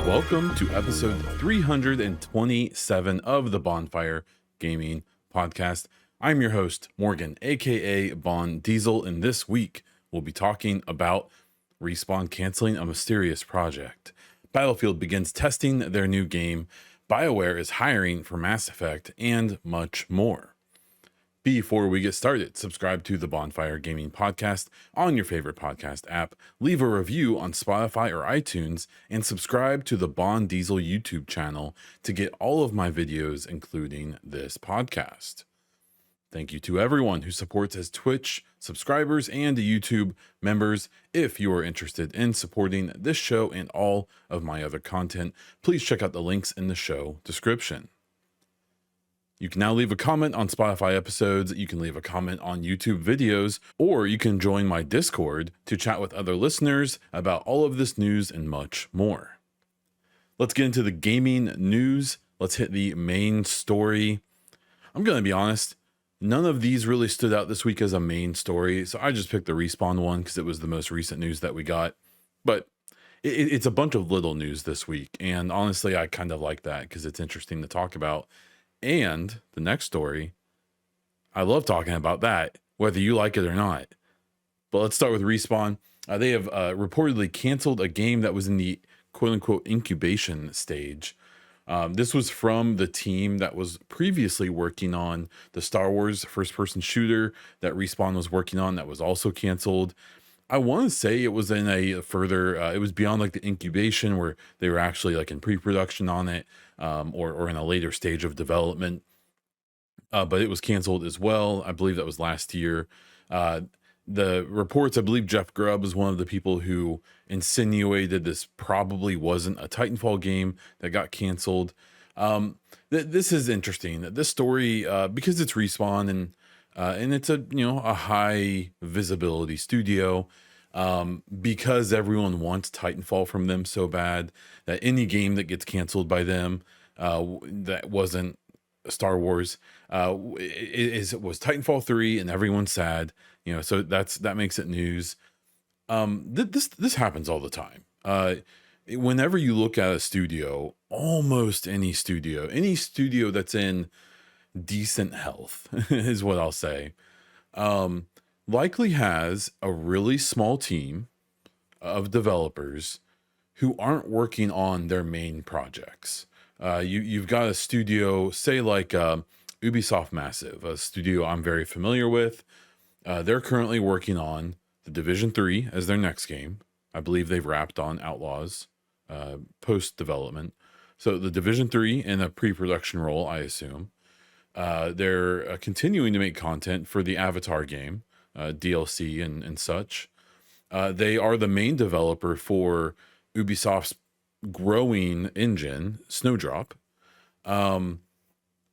Welcome to episode 327 of the Baunfire Gaming Podcast. I'm your host, Morgan, aka Bon Diesel, and this week we'll be talking about Respawn canceling a mysterious project. Battlefield begins testing their new game. BioWare is hiring for Mass Effect, and much more. Before we get started, subscribe to the Baunfire Gaming Podcast on your favorite podcast app, leave a review on Spotify or iTunes, and subscribe to the Bon Diesel YouTube channel to get all of my videos, including this podcast. Thank you to everyone who supports as Twitch subscribers and YouTube members. If you are interested in supporting this show and all of my other content, please check out the links in the show description. You can now leave a comment on Spotify episodes, you can leave a comment on YouTube videos, or you can join my Discord to chat with other listeners about all of this news and much more. Let's get into the gaming news. Let's hit the main story. I'm going to be honest, none of these really stood out this week as a main story, so I just picked the Respawn one because it was the most recent news that we got. But it's a bunch of little news this week, and honestly, I kind of like that because it's interesting to talk about. And the next story, I love talking about that, whether you like it or not. But let's start with Respawn. They have reportedly canceled a game that was in the quote-unquote incubation stage. This was from the team that was previously working on the Star Wars first-person shooter that Respawn was working on that was also canceled. I want to say it was in a further, it was beyond like the incubation where they were actually like in pre-production on it, or in a later stage of development. But it was canceled as well. I believe that was last year. The reports, I believe Jeff Grubb is one of the people who insinuated this probably wasn't a Titanfall game that got canceled. This is interesting. This story, because it's Respawn and it's a high visibility studio, because everyone wants Titanfall from them so bad that any game that gets canceled by them that wasn't Star Wars it was Titanfall 3, and everyone's sad, so that makes it news. This happens all the time. Whenever you look at a studio, almost any studio that's in decent health is what I'll say, likely has a really small team of developers who aren't working on their main projects. You've got a studio, say like Ubisoft Massive, a studio I'm very familiar with. They're currently working on The Division 3 as their next game. I believe they've wrapped on Outlaws post-development. So The Division 3 in a pre-production role, I assume. They're continuing to make content for the Avatar game, DLC and such. They are the main developer for Ubisoft's growing engine, Snowdrop. And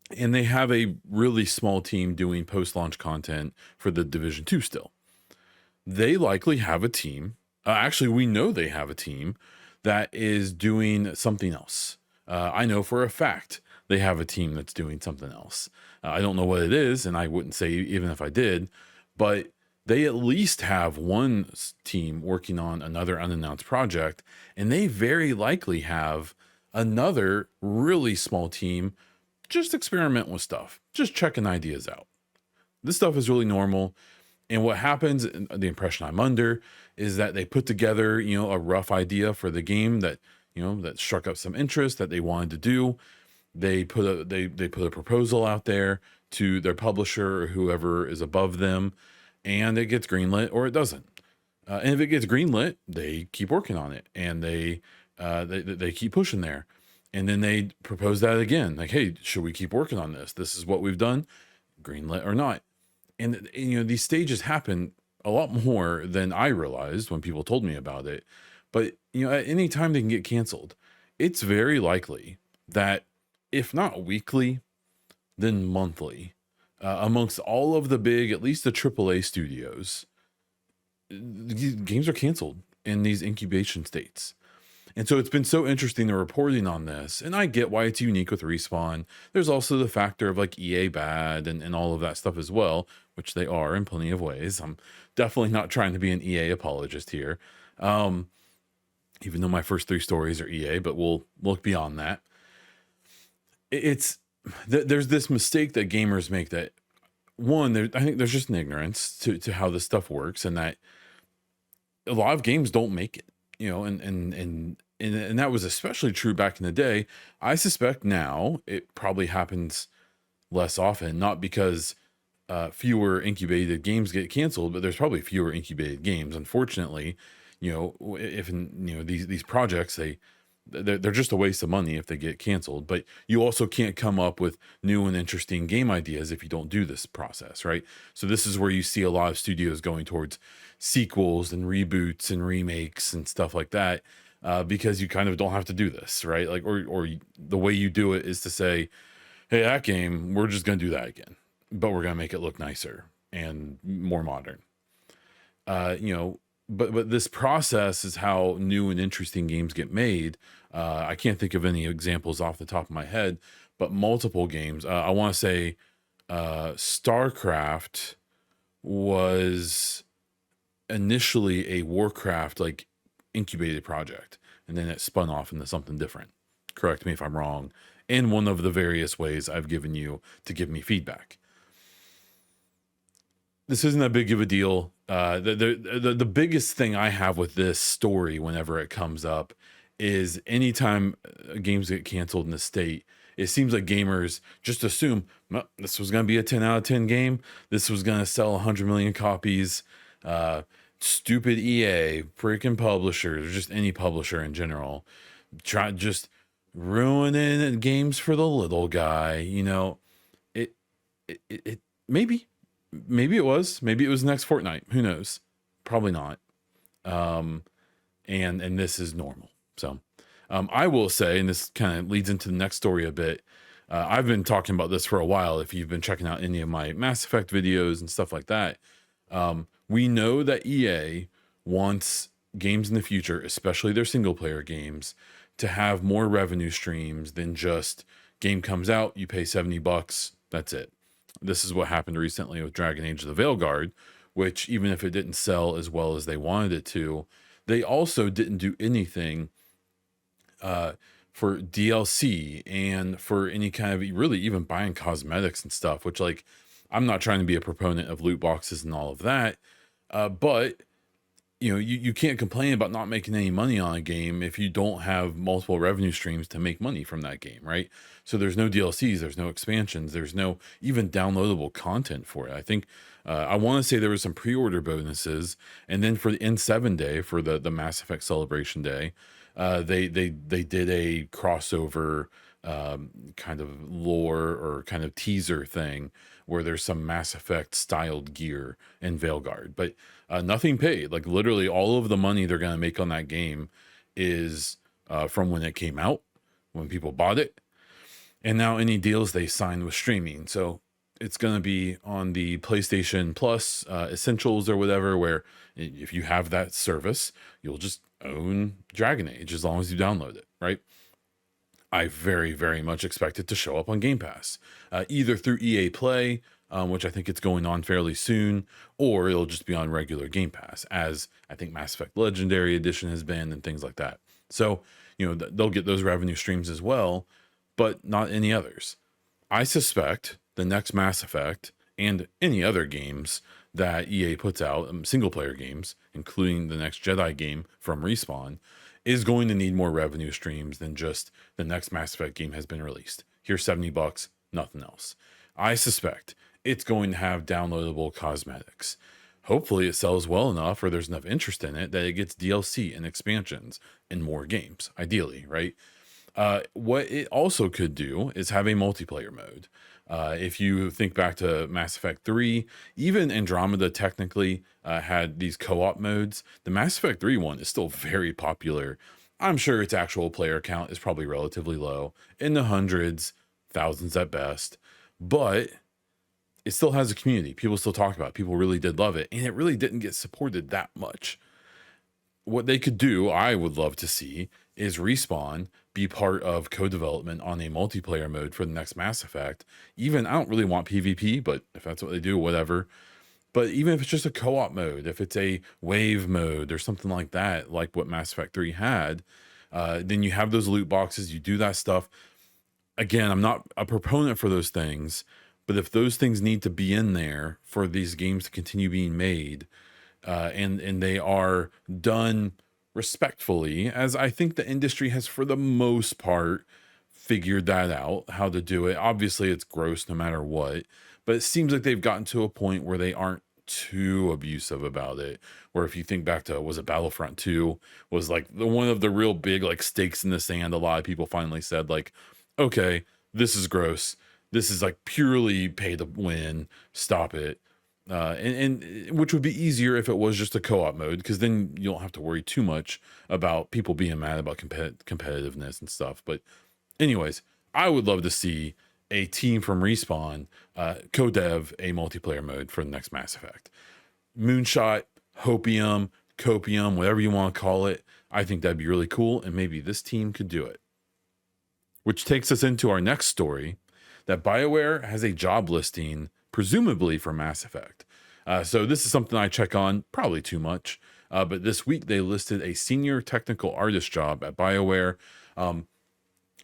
they have a really small team doing post-launch content for the Division 2 still. They likely have a team. Actually, we know they have a team that is doing something else. I know for a fact they have a team that's doing something else. I don't know what it is, and I wouldn't say even if I did, but they at least have one team working on another unannounced project, and they very likely have another really small team just experiment with stuff, just checking ideas out. This stuff is really normal. And what happens, the impression I'm under, is that they put together, a rough idea for the game that, that struck up some interest that they wanted to do. They put a proposal out there to their publisher or whoever is above them, and it gets greenlit or it doesn't. And if it gets greenlit, they keep working on it, and they keep pushing there. And then they propose that again, like, hey, should we keep working on this? This is what we've done, greenlit or not. And these stages happen a lot more than I realized when people told me about it. But at any time they can get canceled. It's very likely that if not weekly, then monthly, amongst all of the big, at least the AAA studios, these games are canceled in these incubation states. And so it's been so interesting the reporting on this. And I get why it's unique with Respawn. There's also the factor of like EA bad and all of that stuff as well, which they are in plenty of ways. I'm definitely not trying to be an EA apologist here. Even though my first 3 stories are EA, but we'll look beyond that. There's this mistake that gamers make that I think there's just an ignorance to how this stuff works, and that a lot of games don't make it, and that was especially true back in the day. I suspect now it probably happens less often, not because fewer incubated games get canceled, but there's probably fewer incubated games. Unfortunately, if these projects, they're just a waste of money if they get canceled. But you also can't come up with new and interesting game ideas if you don't do this process, right? So this is where you see a lot of studios going towards sequels and reboots and remakes and stuff like that, because you kind of don't have to do this, right? Like, or the way you do it is to say, hey, that game, we're just going to do that again, but we're going to make it look nicer and more modern. But this process is how new and interesting games get made. I can't think of any examples off the top of my head, but multiple games. I want to say StarCraft was initially a Warcraft like incubated project, and then it spun off into something different. Correct me if I'm wrong, in one of the various ways I've given you to give me feedback. This isn't that big of a deal. The biggest thing I have with this story whenever it comes up is anytime games get canceled in the state, it seems like gamers just assume, well, this was going to be a 10 out of 10 game. This was going to sell 100 million copies. Stupid EA, freaking publishers, or just any publisher in general, just ruining games for the little guy. It maybe it was next Fortnite. Who knows? Probably not. And this is normal. So, I will say, and this kind of leads into the next story a bit. I've been talking about this for a while. If you've been checking out any of my Mass Effect videos and stuff like that, we know that EA wants games in the future, especially their single player games, to have more revenue streams than just game comes out, you pay $70, that's it. This is what happened recently with Dragon Age of the Veilguard, which even if it didn't sell as well as they wanted it to, they also didn't do anything for DLC and for any kind of really even buying cosmetics and stuff, which, like, I'm not trying to be a proponent of loot boxes and all of that. But you can't complain about not making any money on a game if you don't have multiple revenue streams to make money from that game, right? So there's no DLCs, there's no expansions, there's no even downloadable content for it. I think I want to say there was some pre-order bonuses, and then for the N7 day, for the Mass Effect Celebration Day, they did a crossover kind of lore or kind of teaser thing where there's some Mass Effect styled gear in Veilguard, but nothing paid. Like, literally all of the money they're going to make on that game is from when it came out, when people bought it, and now any deals they signed with streaming. So it's going to be on the PlayStation Plus Essentials or whatever, where if you have that service, you'll just own Dragon Age as long as you download it, right? I very, very much expect it to show up on Game Pass, either through EA Play, which I think it's going on fairly soon, or it'll just be on regular Game Pass, as I think Mass Effect Legendary Edition has been and things like that. So, they'll get those revenue streams as well, but not any others. I suspect the next Mass Effect and any other games that EA puts out, single player games, including the next Jedi game from Respawn, is going to need more revenue streams than just the next Mass Effect game has been released. Here's $70, nothing else. I suspect it's going to have downloadable cosmetics. Hopefully it sells well enough, or there's enough interest in it, that it gets DLC and expansions and more games, ideally, right? What it also could do is have a multiplayer mode. If you think back to Mass Effect 3, even Andromeda technically had these co-op modes. The Mass Effect 3 one is still very popular. I'm sure its actual player count is probably relatively low, in the hundreds, thousands at best, but it still has a community. People still talk about it. People really did love it, and it really didn't get supported that much. What they could do, I would love to see, is Respawn be part of co-development on a multiplayer mode for the next Mass Effect. Even I don't really want PvP, but if that's what they do, whatever. But even if it's just a co-op mode, if it's a wave mode or something like that, like what Mass Effect 3 had, then you have those loot boxes, you do that stuff. Again, I'm not a proponent for those things, but if those things need to be in there for these games to continue being made, and they are done respectfully, as I think the industry has for the most part figured that out, how to do it. Obviously, it's gross no matter what, but it seems like they've gotten to a point where they aren't too abusive about it. Where if you think back to, was it Battlefront 2 was like the one of the real big like stakes in the sand. A lot of people finally said like, okay, this is gross. This is like purely pay to win. Stop it. And which would be easier if it was just a co-op mode, because then you don't have to worry too much about people being mad about competitiveness and stuff. But anyways, I would love to see a team from Respawn co-dev a multiplayer mode for the next Mass Effect. Moonshot, Hopium, Copium, whatever you want to call it. I think that'd be really cool, and maybe this team could do it. Which takes us into our next story, that BioWare has a job listing, presumably for Mass Effect. So this is something I check on probably too much. But this week they listed a senior technical artist job at BioWare.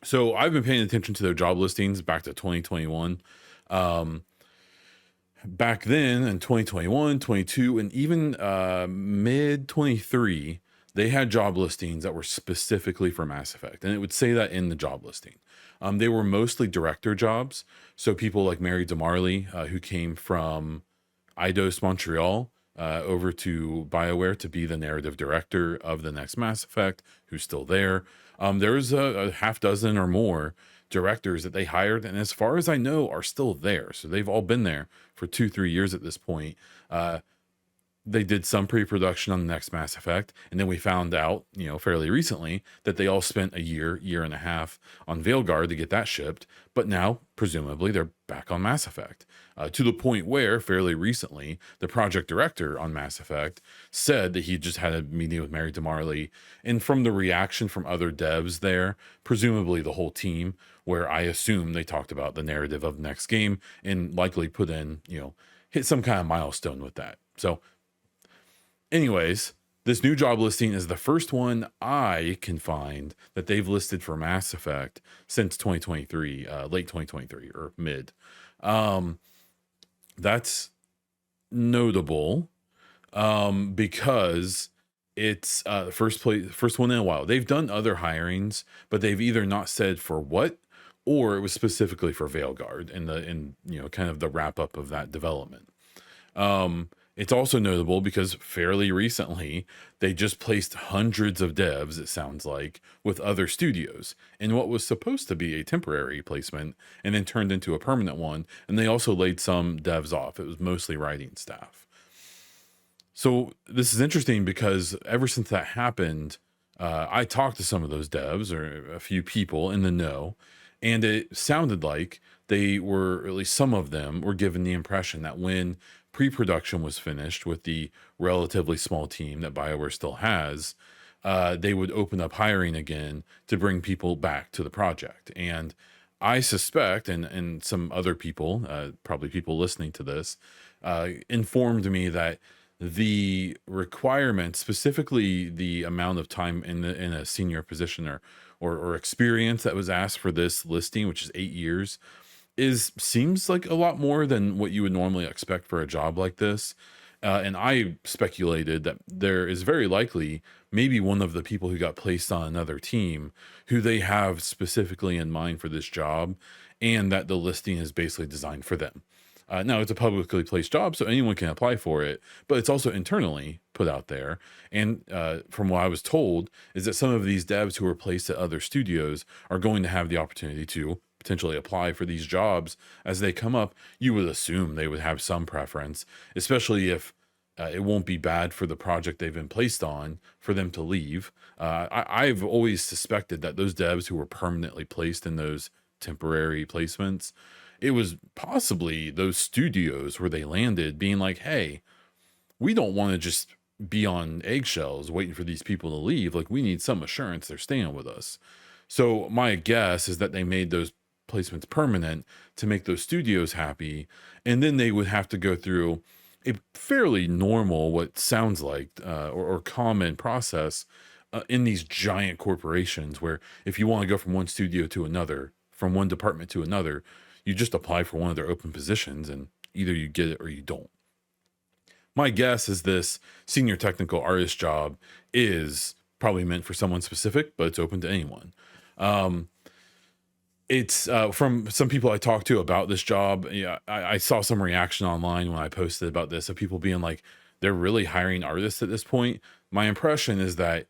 So I've been paying attention to their job listings back to 2021. Back then in 2021, 22, and even mid 23, they had job listings that were specifically for Mass Effect, and it would say that in the job listing. They were mostly director jobs, so people like Mary DeMarley, who came from Eidos Montreal over to BioWare to be the narrative director of the next Mass Effect, who's still there. There's a half dozen or more directors that they hired, and as far as I know, are still there. So they've all been there for 2-3 years at this point. They did some pre-production on the next Mass Effect, and then we found out, fairly recently, that they all spent a year and a half on Veilguard to get that shipped, but now, presumably, they're back on Mass Effect. To the point where, fairly recently, the project director on Mass Effect said that he just had a meeting with Mary DeMarley, and from the reaction from other devs there, presumably the whole team, where I assume they talked about the narrative of the next game, and likely put in, hit some kind of milestone with that. So, anyways, this new job listing is the first one I can find that they've listed for Mass Effect since 2023, late 2023 or mid. That's notable because it's the first one in a while. They've done other hirings, but they've either not said for what, or it was specifically for Veilguard in kind of the wrap up of that development. It's also notable because fairly recently, they just placed hundreds of devs, it sounds like, with other studios in what was supposed to be a temporary placement and then turned into a permanent one. And they also laid some devs off. It was mostly writing staff. So this is interesting because ever since that happened, I talked to some of those devs or a few people in the know, and it sounded like they were, or at least some of them were given the impression that when pre-production was finished with the relatively small team that BioWare still has, they would open up hiring again to bring people back to the project. And I suspect, and some other people, probably people listening to this, informed me that the requirement, specifically the amount of time in a senior position or experience that was asked for this listing, which is 8 years, seems like a lot more than what you would normally expect for a job like this. And I speculated that there is very likely maybe one of the people who got placed on another team who they have specifically in mind for this job, and that the listing is basically designed for them. Now, it's a publicly placed job, so anyone can apply for it, but it's also internally put out there. And from what I was told, is that some of these devs who were placed at other studios are going to have the opportunity to potentially apply for these jobs as they come up. You would assume they would have some preference, especially if it won't be bad for the project they've been placed on for them to leave. I've always suspected that those devs who were permanently placed in those temporary placements, it was possibly those studios where they landed being like, hey, we don't want to just be on eggshells waiting for these people to leave. Like, we need some assurance they're staying with us. So my guess is that they made those placements permanent to make those studios happy, and then they would have to go through a fairly normal, what sounds like, or common process in these giant corporations, where if you want to go from one studio to another, from one department to another, you just apply for one of their open positions, and either you get it or you don't. My guess is this senior technical artist job is probably meant for someone specific, but it's open to anyone. It's from some people I talked to about this job. Yeah, I saw some reaction online when I posted about this of people being like, they're really hiring artists at this point. My impression is that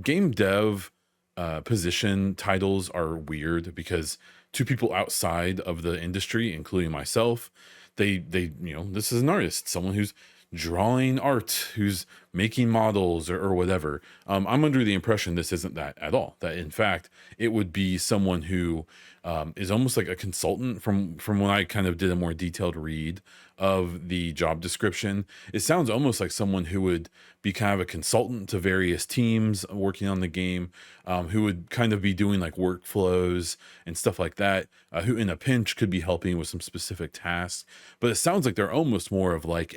game dev position titles are weird because to people outside of the industry, including myself, they this is an artist, someone who's drawing art, who's making models or whatever. I'm under the impression this isn't that at all. That in fact it would be someone who is almost like a consultant. From when I kind of did a more detailed read of the job description, it sounds almost like someone who would be kind of a consultant to various teams working on the game, who would kind of be doing like workflows and stuff like that, who in a pinch could be helping with some specific tasks. But it sounds like they're almost more of like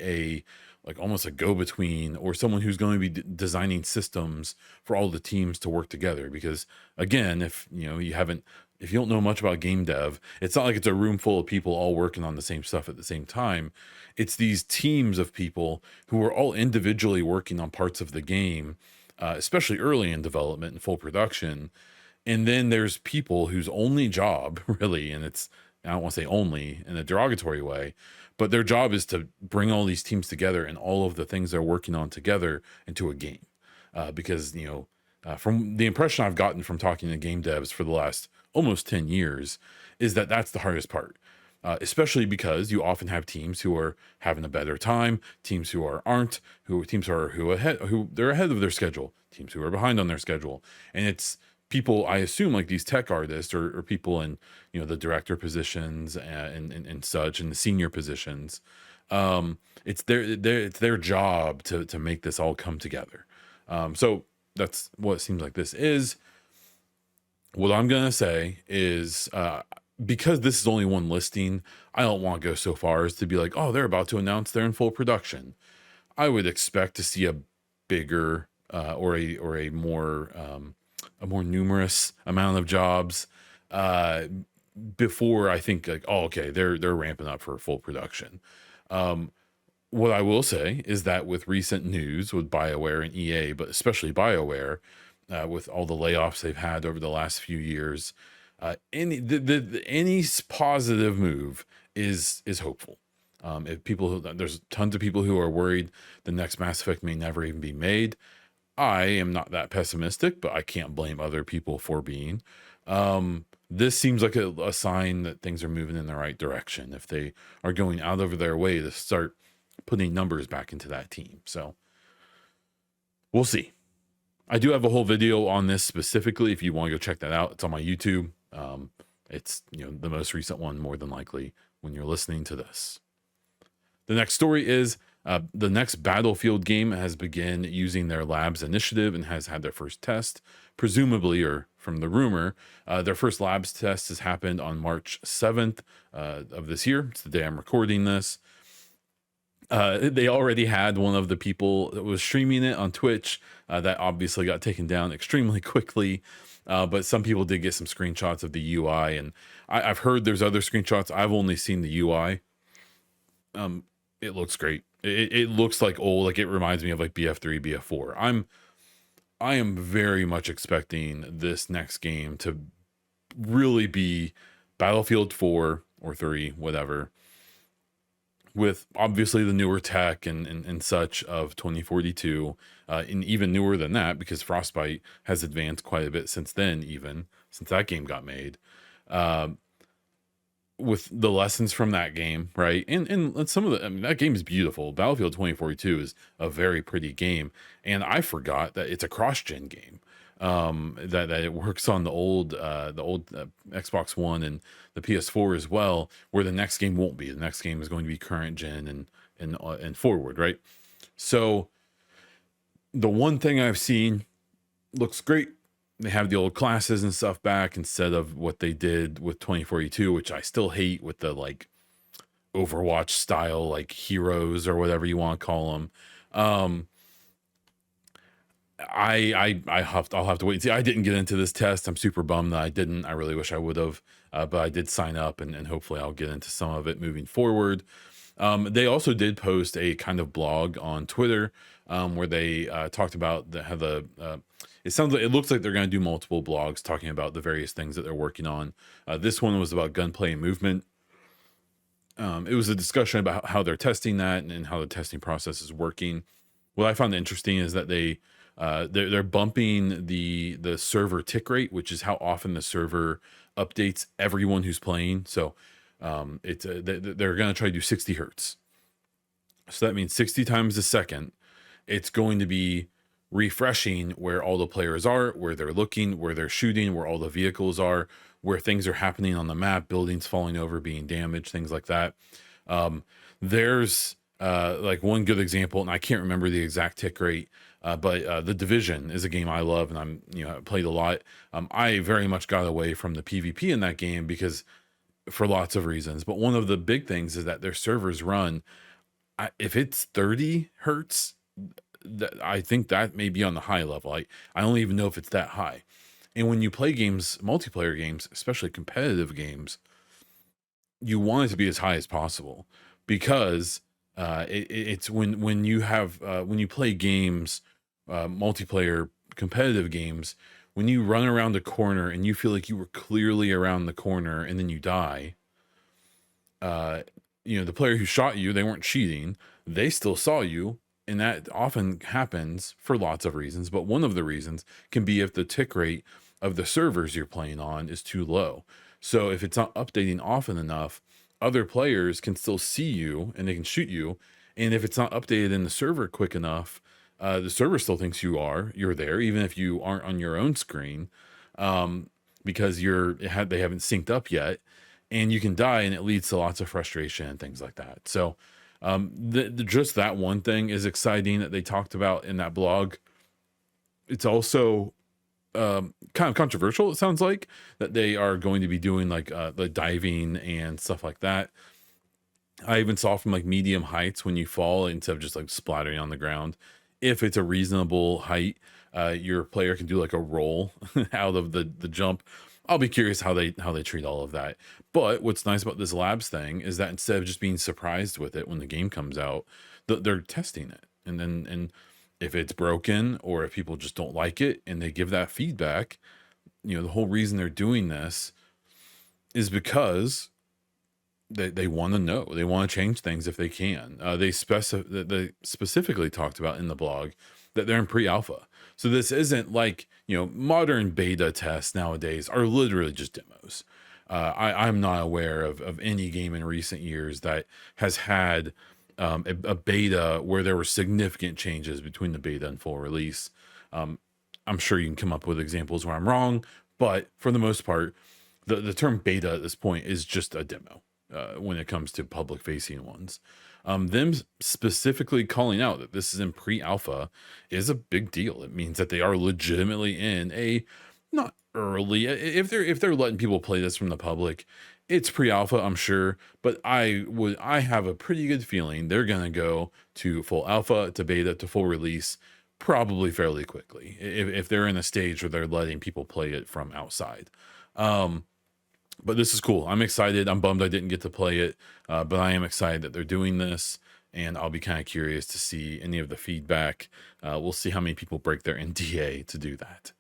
almost a go-between, or someone who's going to be designing systems for all the teams to work together. Because again, if you don't know much about game dev, it's not like it's a room full of people all working on the same stuff at the same time. It's these teams of people who are all individually working on parts of the game, especially early in development and full production. And then there's people whose only job really, and I don't want to say only in a derogatory way, but their job is to bring all these teams together and all of the things they're working on together into a game. Because, from the impression I've gotten from talking to game devs for the last almost 10 years, is that that's the hardest part. Especially because you often have teams who are having a better time, teams who aren't, who they're ahead of their schedule, teams who are behind on their schedule. And it's people, I assume, like these tech artists or people in the director positions and such, and the senior positions. It's their job to make this all come together. So that's what it seems like this is. What I'm gonna say is, because this is only one listing, I don't want to go so far as to be like, oh, they're about to announce they're in full production. I would expect to see a bigger or a more numerous amount of jobs before I think like, oh, okay, they're ramping up for full production. What I will say is that with recent news with BioWare and EA, but especially BioWare, with all the layoffs they've had over the last few years, any positive move is hopeful. There's tons of people who are worried the next Mass Effect may never even be made. I am not that pessimistic, but I can't blame other people for being. This seems like a sign that things are moving in the right direction if they are going out of their way to start putting numbers back into that team. So we'll see. I do have a whole video on this specifically. If you want to go check that out, it's on my YouTube. It's the most recent one, more than likely, when you're listening to this. The next story is the next Battlefield game has begun using their labs initiative and has had their first test, presumably, or from the rumor, their first labs test has happened on March 7th of this year. It's the day I'm recording this. They already had one of the people that was streaming it on Twitch that obviously got taken down extremely quickly. But some people did get some screenshots of the UI, and I've heard there's other screenshots. I've only seen the UI. It looks great. It looks like old, like it reminds me of like BF3, BF4. I am very much expecting this next game to really be Battlefield 4 or 3, whatever, with obviously the newer tech and such of 2042, and even newer than that, because Frostbite has advanced quite a bit since then, even since that game got made, with the lessons from that game, right? And some of that game is beautiful. Battlefield 2042 is a very pretty game, and I forgot that it's a cross-gen game. That it works on the old Xbox One and the PS4 as well, where the next game won't be. The next game is going to be current gen and forward, right? So The one thing I've seen looks great. They have the old classes and stuff back instead of what they did with 2042, which I still hate, with the like Overwatch style like heroes or whatever you want to call them. Um, I'll have to wait and see. I didn't get into this test. I'm super bummed that I didn't. I really wish I would have, but I did sign up, and hopefully I'll get into some of it moving forward. They also did post a kind of blog on Twitter, where they talked about how it sounds like, it looks like they're going to do multiple blogs talking about the various things that they're working on. This one was about gunplay and movement. It was a discussion about how they're testing that and how the testing process is working. What I found interesting is that they're bumping the server tick rate, which is how often the server updates everyone who's playing. So they're going to try to do 60 hertz. So that means 60 times a second. It's going to be refreshing where all the players are, where they're looking, where they're shooting, where all the vehicles are, where things are happening on the map, buildings falling over, being damaged, things like that. There's like one good example, and I can't remember the exact tick rate, but The Division is a game I love, and I played a lot. I very much got away from the PvP in that game because for lots of reasons, but one of the big things is that their servers run, if it's 30 hertz, I think that may be on the high level. I don't even know if it's that high. And when you play games, multiplayer games, especially competitive games, you want it to be as high as possible, because it's when you have when you play games, multiplayer competitive games, when you run around a corner and you feel like you were clearly around the corner and then you die, uh, the player who shot you, they weren't cheating, they still saw you. And that often happens for lots of reasons, but one of the reasons can be if the tick rate of the servers you're playing on is too low. So if it's not updating often enough, other players can still see you and they can shoot you. And if it's not updated in the server quick enough, the server still thinks you're there, even if you aren't on your own screen, because they haven't synced up yet, and you can die, and it leads to lots of frustration and things like that. So just that one thing is exciting that they talked about in that blog. It's also kind of controversial, it sounds like, that they are going to be doing like the diving and stuff like that. I even saw from like medium heights, when you fall, instead of just like splattering on the ground, if it's a reasonable height, your player can do like a roll out of the jump. I'll be curious how they treat all of that. But what's nice about this labs thing is that instead of just being surprised with it when the game comes out, they're testing it. And if it's broken, or if people just don't like it and they give that feedback, the whole reason they're doing this is because they want to know, they want to change things if they can. They specifically talked about in the blog that they're in pre-alpha. So this isn't like, modern beta tests nowadays are literally just demos. I'm not aware of any game in recent years that has had a beta where there were significant changes between the beta and full release. I'm sure you can come up with examples where I'm wrong, but for the most part, the term beta at this point is just a demo when it comes to public facing ones. Them specifically calling out that this is in pre-alpha is a big deal. It means that they are legitimately in a, not early, if they're letting people play this from the public, it's pre-alpha, I'm sure, but I have a pretty good feeling they're gonna go to full alpha, to beta, to full release probably fairly quickly, if they're in a stage where they're letting people play it from outside. But this is cool. I'm excited. I'm bummed I didn't get to play it, but I am excited that they're doing this, and I'll be kind of curious to see any of the feedback. We'll see how many people break their NDA to do that.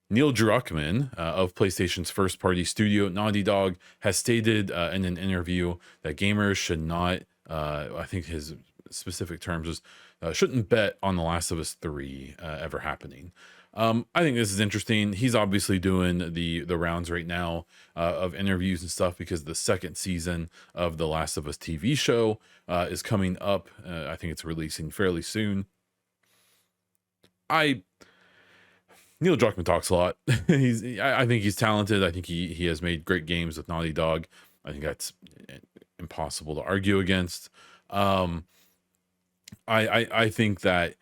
Neil Druckmann of PlayStation's first-party studio Naughty Dog has stated in an interview that gamers should not, I think his specific terms was, shouldn't bet on The Last of Us 3 ever happening. I think this is interesting. He's obviously doing the rounds right now of interviews and stuff, because the second season of The Last of Us TV show is coming up. I think it's releasing fairly soon. Neil Druckmann talks a lot. I think he's talented. I think he has made great games with Naughty Dog. I think that's impossible to argue against. I think that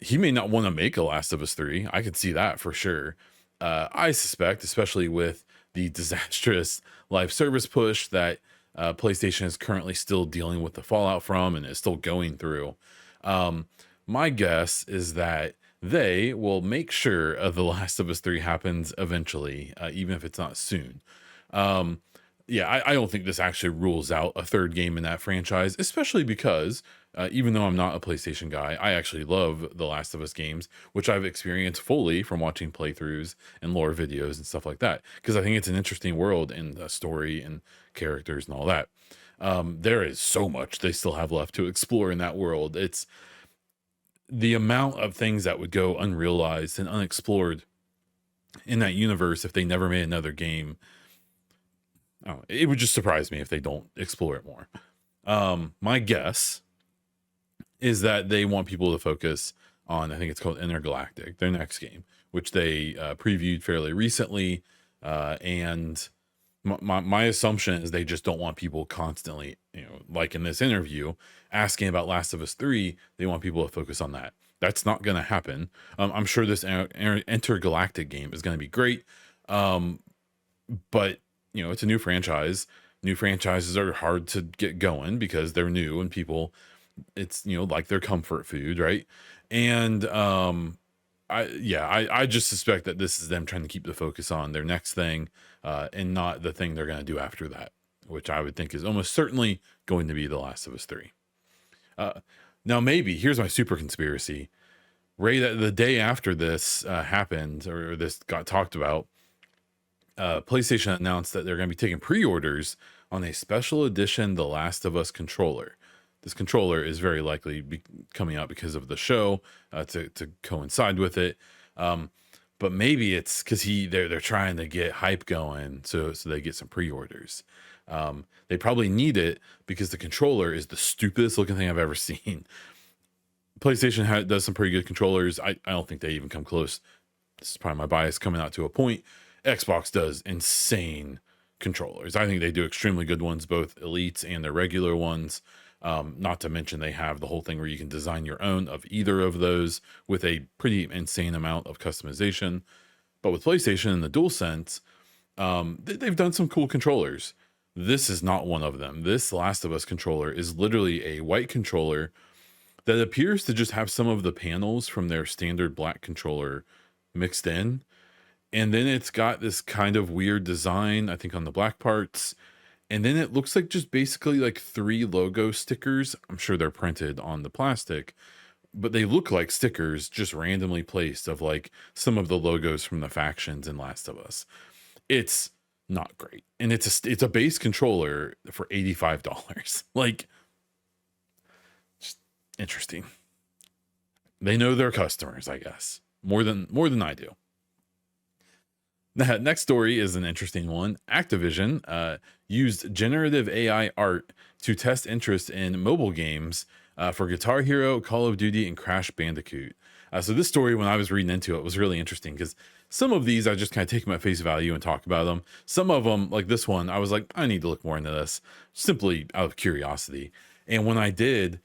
he may not want to make a Last of Us 3. I could see that for sure. I suspect, especially with the disastrous live service push that PlayStation is currently still dealing with the fallout from and is still going through. Um, my guess is that they will make sure The Last of Us 3 happens eventually, even if it's not soon. Um, yeah, I don't think this actually rules out a third game in that franchise, especially because even though I'm not a PlayStation guy, I actually love the Last of Us games, which I've experienced fully from watching playthroughs and lore videos and stuff like that, because I think it's an interesting world and a story and characters and all that. There is so much they still have left to explore in that world. It's the amount of things that would go unrealized and unexplored in that universe if they never made another game. Oh, it would just surprise me if they don't explore it more. My guess is that they want people to focus on, I think it's called Intergalactic, their next game, which they previewed fairly recently. And my assumption is they just don't want people constantly, like in this interview, asking about Last of Us 3. They want people to focus on that. That's not going to happen. I'm sure this Intergalactic game is going to be great. But it's a new franchise. New franchises are hard to get going because they're new and people, it's like their comfort food, right? And I just suspect that this is them trying to keep the focus on their next thing, and not the thing they're going to do after that, which I would think is almost certainly going to be The Last of Us 3. Now maybe here's my super conspiracy. Right, the day after this happened, or this got talked about, PlayStation announced that they're going to be taking pre-orders on a special edition The Last of Us controller. This controller is very likely coming out because of the show, to coincide with it. But maybe it's because they're trying to get hype going, so they get some pre-orders. They probably need it because the controller is the stupidest looking thing I've ever seen. PlayStation does some pretty good controllers. I don't think they even come close. This is probably my bias coming out to a point. Xbox does insane controllers. I think they do extremely good ones, both elites and their regular ones. Not to mention they have the whole thing where you can design your own of either of those with a pretty insane amount of customization. But with PlayStation and the DualSense, they've done some cool controllers. This is not one of them. This Last of Us controller is literally a white controller that appears to just have some of the panels from their standard black controller mixed in. And then it's got this kind of weird design, I think, on the black parts. And then it looks like just basically like 3 logo stickers. I'm sure they're printed on the plastic, but they look like stickers just randomly placed of like some of the logos from the factions in Last of Us. It's not great. And it's a base controller for $85. Like, just interesting. They know their customers, I guess, more than I do. The next story is an interesting one. Activision used generative AI art to test interest in mobile games for Guitar Hero, Call of Duty, and Crash Bandicoot. So this story, when I was reading into it, was really interesting because some of these I just kind of take them at face value and talk about them. Some of them, like this one, I was like, I need to look more into this simply out of curiosity. And when I did,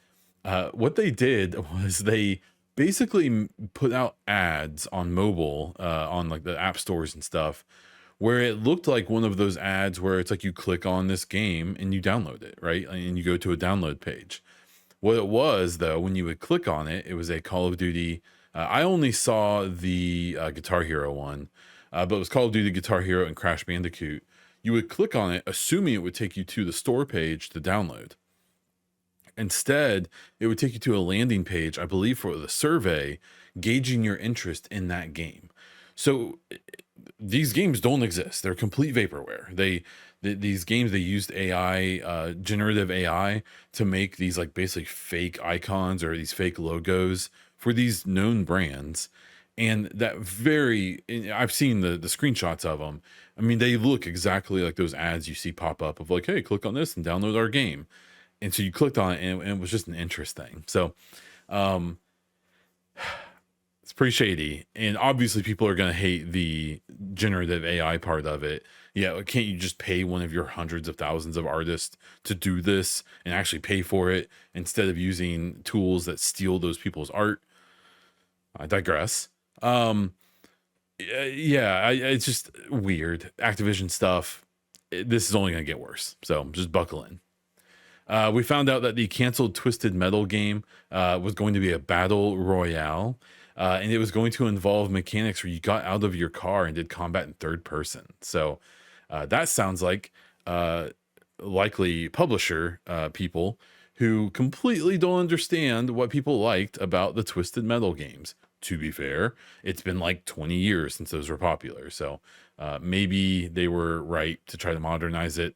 what they did was they basically put out ads on mobile, on like the app stores and stuff, where it looked like one of those ads where it's like you click on this game and you download it, right? And you go to a download page. What it was, though, when you would click on it, it was a Call of Duty. I only saw the Guitar Hero one, but it was Call of Duty, Guitar Hero, and Crash Bandicoot. You would click on it, assuming it would take you to the store page to download. Instead, it would take you to a landing page, I believe, for the survey, gauging your interest in that game. So these games don't exist. They're complete vaporware. These games, they used AI, generative AI, to make these like basically fake icons or these fake logos for these known brands. And I've seen the screenshots of them. I mean, they look exactly like those ads you see pop up of like, hey, click on this and download our game. And so you clicked on it, and it was just an interest thing. So it's pretty shady. And obviously people are going to hate the generative AI part of it. Yeah, can't you just pay one of your hundreds of thousands of artists to do this and actually pay for it instead of using tools that steal those people's art? I digress. Um, yeah, it's just weird. Activision stuff. This is only going to get worse. So just buckle in. We found out that the canceled Twisted Metal game was going to be a battle royale, and it was going to involve mechanics where you got out of your car and did combat in third person. So that sounds like likely publisher people who completely don't understand what people liked about the Twisted Metal games. To be fair, it's been like 20 years since those were popular. So maybe they were right to try to modernize it.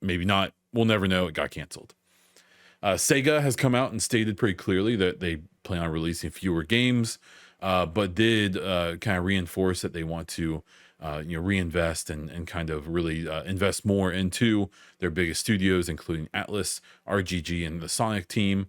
Maybe not. We'll never know. It got canceled. Sega has come out and stated pretty clearly that they plan on releasing fewer games, but did kind of reinforce that they want to, reinvest and kind of really invest more into their biggest studios, including Atlas, RGG, and the Sonic team.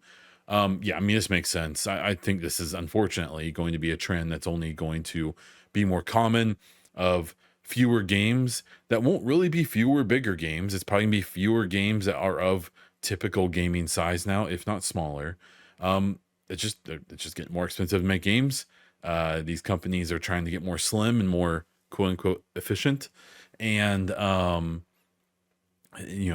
Yeah, I mean, this makes sense. I think this is unfortunately going to be a trend that's only going to be more common of fewer games that won't really be fewer bigger games. It's probably gonna be fewer games that are of typical gaming size now, if not smaller. It's just getting more expensive to make games. These companies are trying to get more slim and more quote unquote efficient. And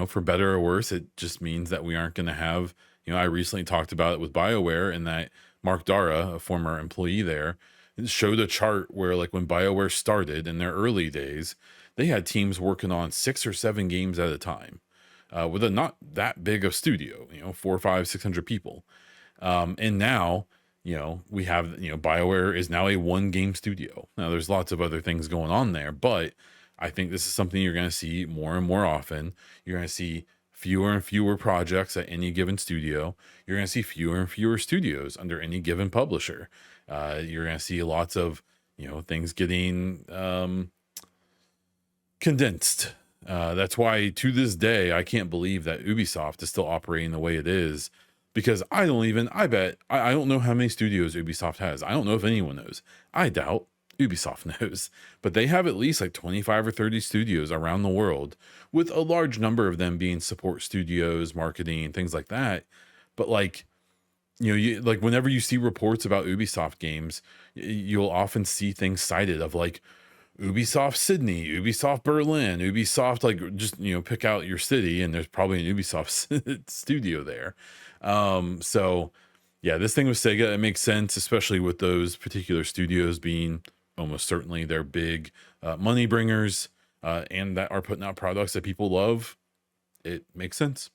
for better or worse, it just means that we aren't going to have, I recently talked about it with BioWare, and that Mark Dara, a former employee there, showed a chart where, like, when BioWare started in their early days, they had teams working on 6 or 7 games at a time, with a not that big of studio, 4, 5, 600 people. And now, we have, BioWare is now a 1 game studio. Now there's lots of other things going on there, but I think this is something you're going to see more and more often. You're going to see fewer and fewer projects at any given studio. You're going to see fewer and fewer studios under any given publisher. You're going to see lots of, things getting condensed. That's why to this day, I can't believe that Ubisoft is still operating the way it is, because I don't know how many studios Ubisoft has. I don't know if anyone knows. I doubt Ubisoft knows, but they have at least like 25 or 30 studios around the world, with a large number of them being support studios, marketing, things like that. But like, like whenever you see reports about Ubisoft games, you'll often see things cited of like Ubisoft Sydney, Ubisoft Berlin, Ubisoft, like, just, pick out your city and there's probably an Ubisoft studio there. So yeah, this thing with Sega, it makes sense, especially with those particular studios being almost certainly their big money bringers, and that are putting out products that people love. It makes sense.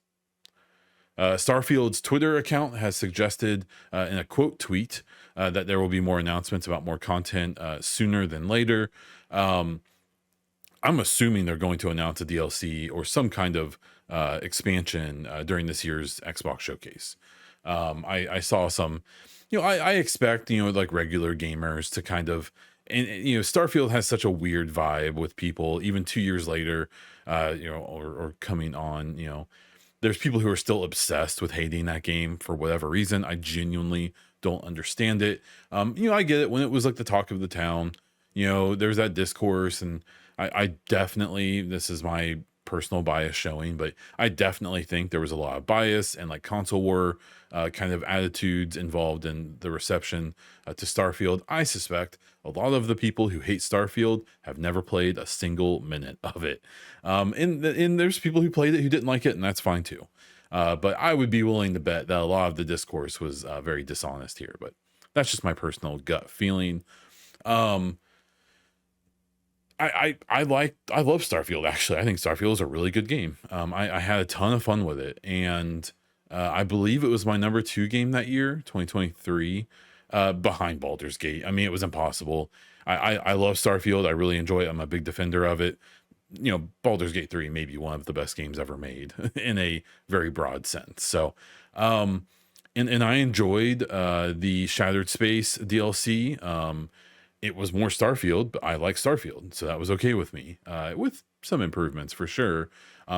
Starfield's Twitter account has suggested in a quote tweet that there will be more announcements about more content sooner than later. I'm assuming they're going to announce a DLC or some kind of expansion during this year's Xbox showcase. I saw some, I expect, like regular gamers to kind of, and Starfield has such a weird vibe with people, even 2 years later, or coming on, there's people who are still obsessed with hating that game for whatever reason. I genuinely don't understand it. I get it when it was like the talk of the town, there's that discourse, and I definitely, this is my personal bias showing, but I definitely think there was a lot of bias and like console war kind of attitudes involved in the reception to Starfield. I suspect a lot of the people who hate Starfield have never played a single minute of it. And there's people who played it who didn't like it, and that's fine too. But I would be willing to bet that a lot of the discourse was very dishonest here, but that's just my personal gut feeling. I love Starfield, actually. I think Starfield is a really good game. I had a ton of fun with it, and I believe it was my number 2 game that year, 2023, behind Baldur's Gate. I mean, it was impossible. I love Starfield. I really enjoy it. I'm a big defender of it. Baldur's Gate 3 may be one of the best games ever made in a very broad sense. So, and I enjoyed the Shattered Space DLC. It was more Starfield, but I like Starfield, so that was okay with me, with some improvements for sure.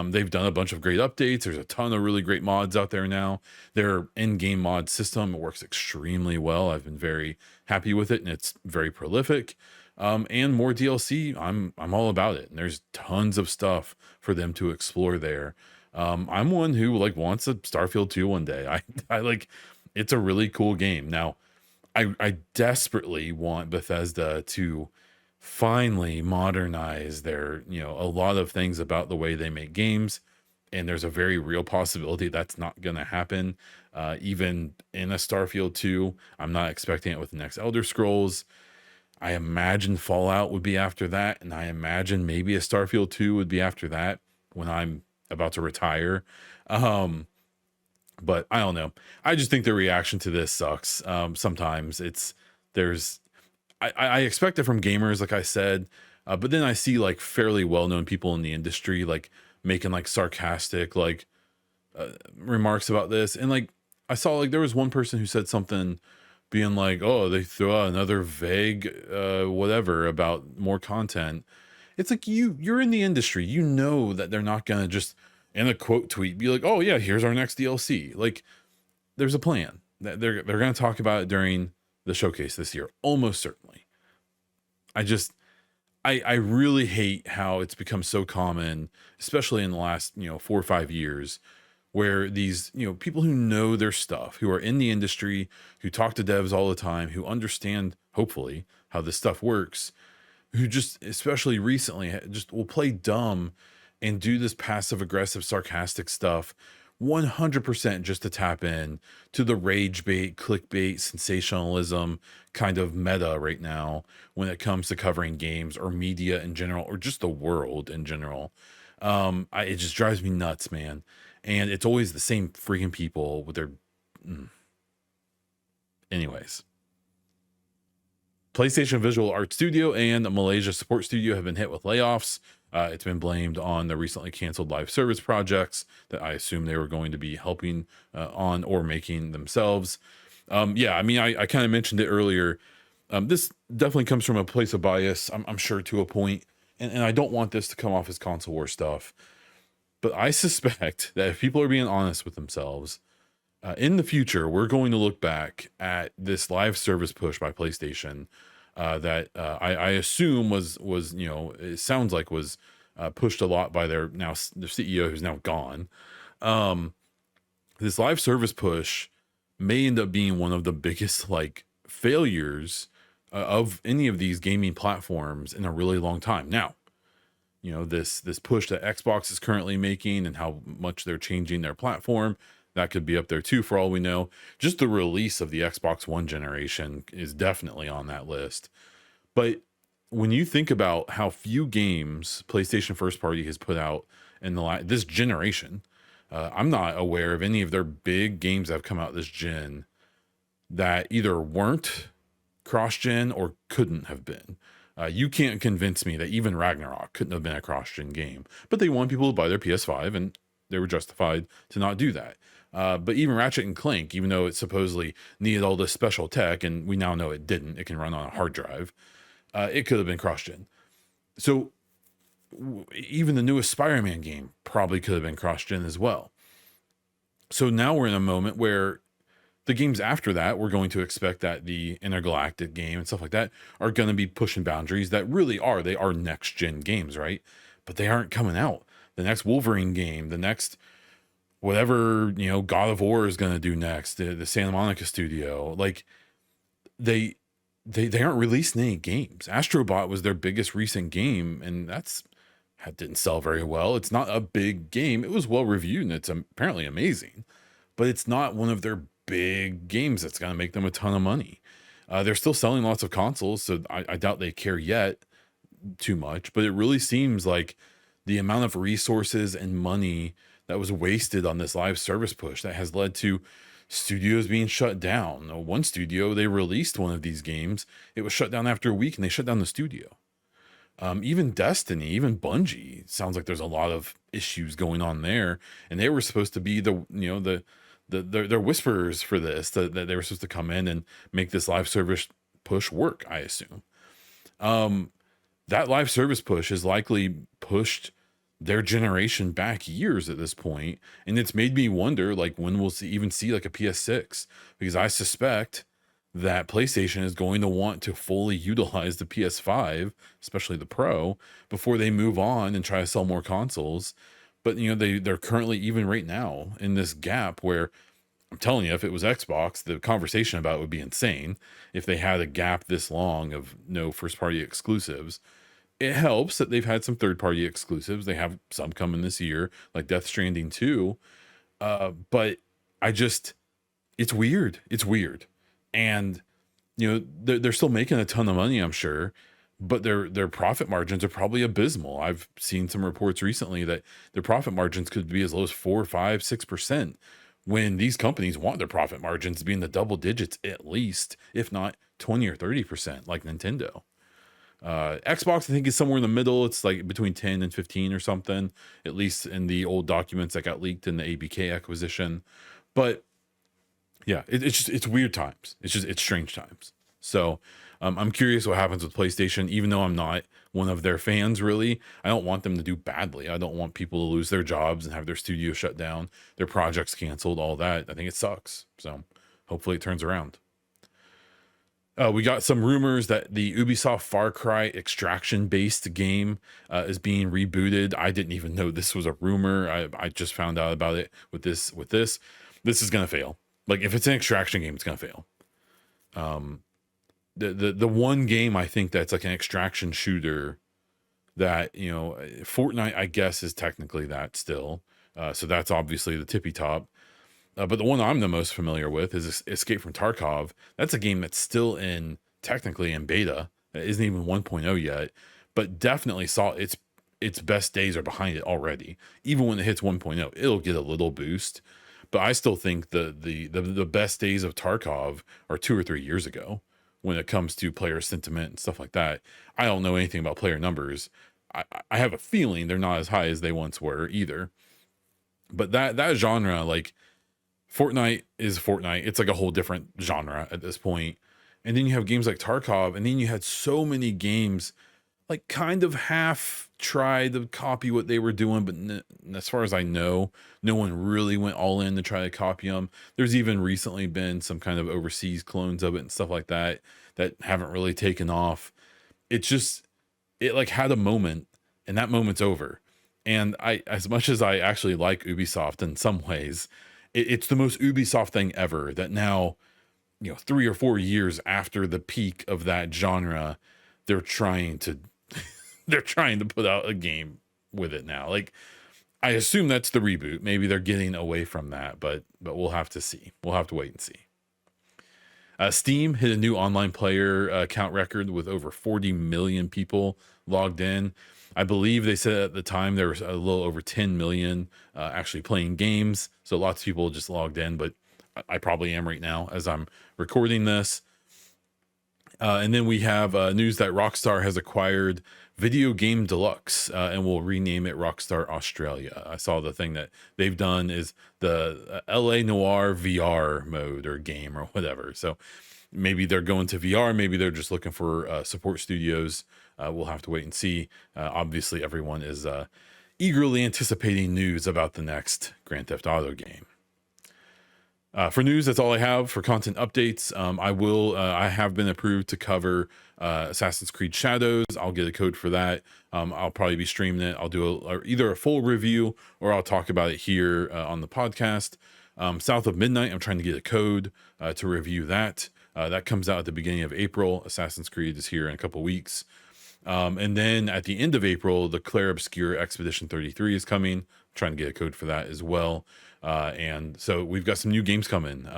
They've done a bunch of great updates. There's a ton of really great mods out there now. Their in-game mod system works extremely well. I've been very happy with it, and it's very prolific. And more DLC, I'm all about it. And there's tons of stuff for them to explore there. I'm one who like wants a Starfield 2 one day. I like, it's a really cool game. Now, I desperately want Bethesda to finally modernize their, a lot of things about the way they make games. And there's a very real possibility that's not going to happen. Even in a Starfield 2, I'm not expecting it with the next Elder Scrolls. I imagine Fallout would be after that. And I imagine maybe a Starfield 2 would be after that when I'm about to retire. But I don't know. I just think the reaction to this sucks. Sometimes there's, I expect it from gamers, like I said, but then I see like fairly well-known people in the industry, like making like sarcastic, like remarks about this. And like, I saw like there was one person who said something being like, oh, they throw out another vague, whatever about more content. It's like you're in the industry, you know that they're not gonna just in a quote tweet be like, oh yeah, here's our next DLC. Like there's a plan that they're gonna talk about it during the showcase this year, almost certainly. I really hate how it's become so common, especially in the last 4 or 5 years, where these people who know their stuff, who are in the industry, who talk to devs all the time, who understand hopefully how this stuff works, who just, especially recently, just will play dumb and do this passive aggressive sarcastic stuff 100% just to tap in to the rage bait, clickbait, sensationalism kind of meta right now when it comes to covering games or media in general, or just the world in general. It just drives me nuts, man. And it's always the same freaking people with their anyways. PlayStation Visual Art Studio and Malaysia Support Studio have been hit with layoffs. It's been blamed on the recently canceled live service projects that I assume they were going to be helping on or making themselves. Yeah, I mean, I kind of mentioned it earlier. This definitely comes from a place of bias, I'm sure, to a point. And I don't want this to come off as console war stuff. But I suspect that if people are being honest with themselves, in the future, we're going to look back at this live service push by PlayStation that I assume was it sounds like was pushed a lot by their CEO who's now gone. This live service push may end up being one of the biggest like failures of any of these gaming platforms in a really long time. Now, this push that Xbox is currently making and how much they're changing their platform, that could be up there too, for all we know. Just the release of the Xbox One generation is definitely on that list. But when you think about how few games PlayStation first party has put out in this generation, I'm not aware of any of their big games that have come out this gen that either weren't cross-gen or couldn't have been. You can't convince me that even Ragnarok couldn't have been a cross-gen game, but they want people to buy their PS5 and they were justified to not do that. But even Ratchet and Clank, even though it supposedly needed all this special tech, and we now know it didn't, it can run on a hard drive, it could have been cross-gen. So even the newest Spider-Man game probably could have been cross-gen as well. So now we're in a moment where the games after that, we're going to expect that the Intergalactic game and stuff like that are going to be pushing boundaries that really are. They are next-gen games, right? But they aren't coming out. The next Wolverine game, the next whatever, God of War is going to do next, the Santa Monica studio, like they aren't releasing any games. Astrobot was their biggest recent game, and that didn't sell very well. It's not a big game. It was well reviewed, and it's apparently amazing, but it's not one of their big games that's going to make them a ton of money. They're still selling lots of consoles, so I doubt they care yet too much, but it really seems like the amount of resources and money that was wasted on this live service push that has led to studios being shut down. One studio, they released one of these games, it was shut down after a week and they shut down the studio. Even Destiny, even Bungie, sounds like there's a lot of issues going on there, and they were supposed to be they're whisperers for this, that they were supposed to come in and make this live service push work, I assume. That live service push has likely pushed their generation back years at this point, and it's made me wonder like when we'll even see like a PS6, because I suspect that PlayStation is going to want to fully utilize the PS5, especially the Pro, before they move on and try to sell more consoles. But they're currently, even right now, in this gap where I'm telling you, if it was Xbox, the conversation about it would be insane if they had a gap this long of no first party exclusives. It helps that they've had some third party exclusives. They have some coming this year, like Death Stranding 2. But I just, it's weird. It's weird. And, they're still making a ton of money, I'm sure, but their profit margins are probably abysmal. I've seen some reports recently that their profit margins could be as low as 4, 5, 6%, when these companies want their profit margins to be in the double digits at least, if not 20 or 30%, like Nintendo. Xbox, I think, is somewhere in the middle. It's like between 10 and 15 or something, at least in the old documents that got leaked in the ABK acquisition. But yeah, it's weird times. It's strange times. So I'm curious what happens with PlayStation, even though I'm not one of their fans, really. I don't want them to do badly. I don't want people to lose their jobs and have their studio shut down, their projects canceled, all that. I think it sucks. So hopefully it turns around. We got some rumors that the Ubisoft Far Cry extraction-based game is being rebooted. I didn't even know this was a rumor. I just found out about it with this. This is gonna fail. Like, if it's an extraction game, it's gonna fail. The one game I think that's like an extraction shooter that, Fortnite, I guess, is technically that still. So that's obviously the tippy top. But the one I'm the most familiar with is Escape from Tarkov. That's a game that's still technically in beta. It isn't even 1.0 yet, but definitely saw its best days are behind it already. Even when it hits 1.0, it'll get a little boost. But I still think the best days of Tarkov are 2 or 3 years ago when it comes to player sentiment and stuff like that. I don't know anything about player numbers. I have a feeling they're not as high as they once were either. But that genre, like, Fortnite is Fortnite. It's like a whole different genre at this point. And then you have games like Tarkov, and then you had so many games like kind of half tried to copy what they were doing, but as far as I know, no one really went all in to try to copy them. There's even recently been some kind of overseas clones of it and stuff like that haven't really taken off. It like had a moment, and that moment's over. And as much as I actually like Ubisoft in some ways, it's the most Ubisoft thing ever that now, 3 or 4 years after the peak of that genre, they're trying to put out a game with it now. Like, I assume that's the reboot. Maybe they're getting away from that, but we'll have to see. We'll have to wait and see. Steam hit a new online player count record with over 40 million people logged in. I believe they said at the time there was a little over 10 million actually playing games. So lots of people just logged in, but I probably am right now as I'm recording this. And then we have news that Rockstar has acquired Video Game Deluxe and will rename it Rockstar Australia. I saw the thing that they've done is the LA Noir VR mode or game or whatever. So maybe they're going to VR. Maybe they're just looking for support studios. We'll have to wait and see. Obviously, everyone is eagerly anticipating news about the next Grand Theft Auto game. For news, that's all I have. For content updates, I have been approved to cover Assassin's Creed Shadows. I'll get a code for that. I'll probably be streaming it. I'll do either a full review or I'll talk about it here on the podcast. South of Midnight, I'm trying to get a code to review that. That comes out at the beginning of April. Assassin's Creed is here in a couple weeks. And then at the end of April, the Claire Obscure Expedition 33 is coming. I'm trying to get a code for that as well. And so we've got some new games coming.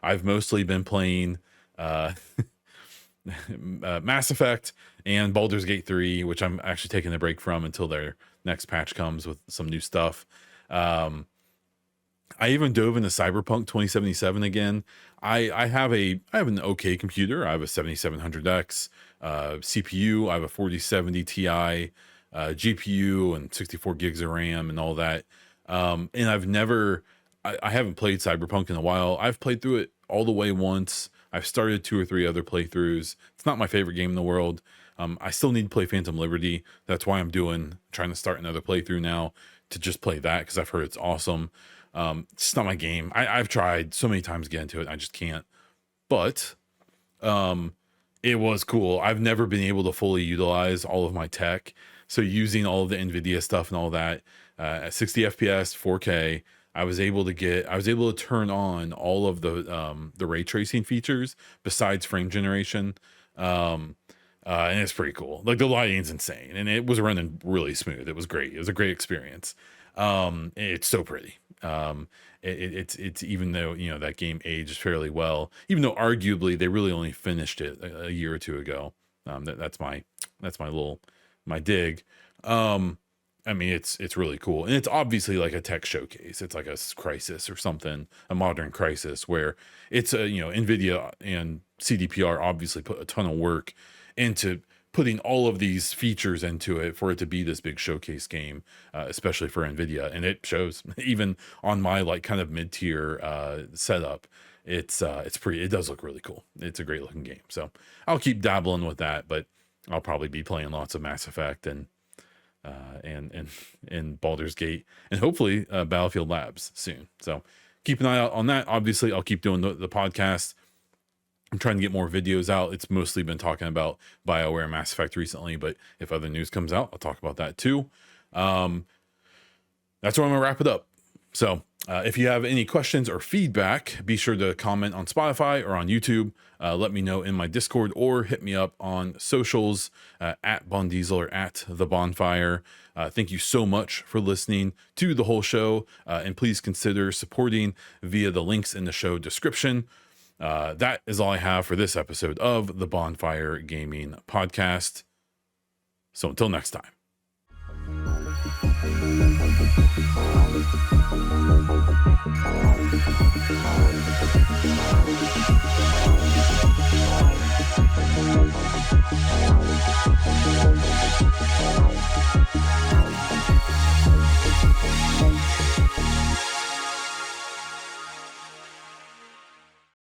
I've mostly been playing Mass Effect and Baldur's Gate 3, which I'm actually taking a break from until their next patch comes with some new stuff. I even dove into Cyberpunk 2077 again. I have an okay computer. I have a 7700X CPU. I have a 4070 Ti GPU and 64 gigs of RAM and all that. And I haven't played Cyberpunk in a while. I've played through it all the way once. I've started 2 or 3 other playthroughs. It's not my favorite game in the world. I still need to play Phantom Liberty. That's why I'm trying to start another playthrough now to just play that because I've heard it's awesome. It's just not my game. I've tried so many times to get into it. I just can't. But it was cool. I've never been able to fully utilize all of my tech. So using all of the NVIDIA stuff and all that at 60 FPS, 4K, I was able to turn on all of the ray tracing features besides frame generation. And it's pretty cool. Like the lighting's insane, and it was running really smooth. It was great. It was a great experience. It's so pretty. It's even though, you know, that game aged fairly well, even though arguably they really only finished it a year or two ago. That's my my dig. I mean, it's really cool, and it's obviously like a tech showcase. It's like a crisis or something, a modern crisis, where it's a, you know, NVIDIA and CDPR obviously put a ton of work into putting all of these features into it for it to be this big showcase game, especially for NVIDIA, and it shows. Even on my like kind of mid-tier setup, it's pretty. It does look really cool. It's a great looking game. So I'll keep dabbling with that, but I'll probably be playing lots of Mass Effect and Baldur's Gate, and hopefully Battlefield Labs soon. So keep an eye out on that. Obviously, I'll keep doing the podcast. I'm trying to get more videos out. It's mostly been talking about BioWare and Mass Effect recently, but if other news comes out, I'll talk about that too. That's where I'm gonna wrap it up. So if you have any questions or feedback, be sure to comment on Spotify or on YouTube. Let me know in my Discord, or hit me up on socials at Bon Diesel or at the Baunfire. Thank you so much for listening to the whole show, and please consider supporting via the links in the show description. That is all I have for this episode of the Baunfire Gaming Podcast. So until next time. Thank you.